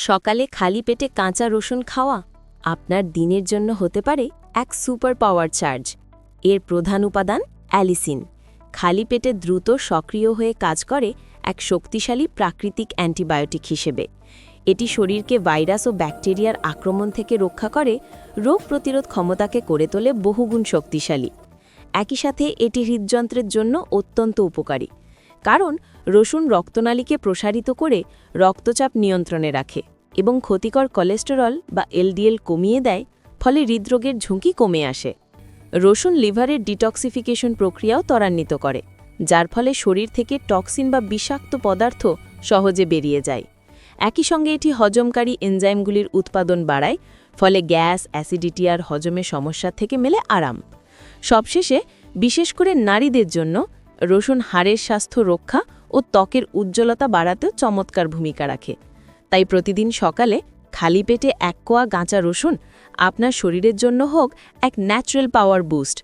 সকালে খালি পেটে কাঁচা রসুন খাওয়া আপনার দিনের জন্য হতে পারে এক সুপার পাওয়ার চার্জ। এর প্রধান উপাদান অ্যালিসিন। খালি পেটে দ্রুত সক্রিয় হয়ে কাজ করে এক শক্তিশালী প্রাকৃতিক অ্যান্টিবায়োটিক হিসেবে। এটি শরীরকে ভাইরাস ও ব্যাকটেরিয়ার আক্রমণ থেকে রক্ষা করে, রোগ প্রতিরোধ ক্ষমতাকে করে তোলে বহুগুণ শক্তিশালী। একই সাথে এটি হৃদযন্ত্রের জন্য অত্যন্ত উপকারী, কারণ রসুন রক্তনালীকে প্রসারিত করে রক্তচাপ নিয়ন্ত্রণে রাখে এবং ক্ষতিকর কোলেস্টেরল বা এলডিএল কমিয়ে দেয়, ফলে হৃদরোগের ঝুঁকি কমে আসে। রসুন লিভারের ডিটক্সিফিকেশন প্রক্রিয়াও ত্বরান্বিত করে, যার ফলে শরীর থেকে টক্সিন বা বিষাক্ত পদার্থ সহজে বেরিয়ে যায়। একই সঙ্গে এটি হজমকারী এনজাইমগুলির উৎপাদন বাড়ায়, ফলে গ্যাস, অ্যাসিডিটি আর হজমের সমস্যা থেকে মেলে আরাম। সবশেষে, বিশেষ করে নারীদের জন্য রসুন হাড়ের স্বাস্থ্য রক্ষা ও ত্বকের উজ্জ্বলতা বাড়াতেও চমৎকার ভূমিকা রাখে। তাই প্রতিদিন সকালে খালি পেটে এক কোয়া কাঁচা রসুন আপনার শরীরের জন্য হোক এক ন্যাচারাল পাওয়ার বুস্ট।